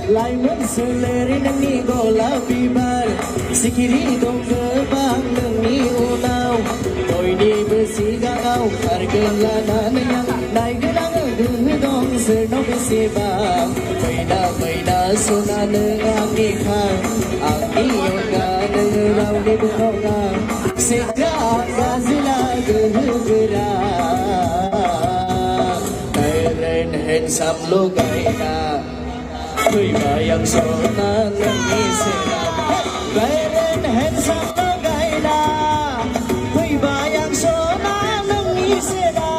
Lai muốn seleri nang ni gola bibar Sikiri dong gerbang nang ni unau Tôi đi besi gangau hargala nanyang Nai gelang dong sernau besi bang Maina suna nang angni khang Angni yoga nang rau ni bunga Sega gazila gehgera Kairen hen sam lo gaina Tôi bayang sona nang isera Kairen hen sam lo gaina Tôi bayang sona nang isera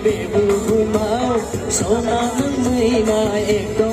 Bebu mau sona nang mai na ek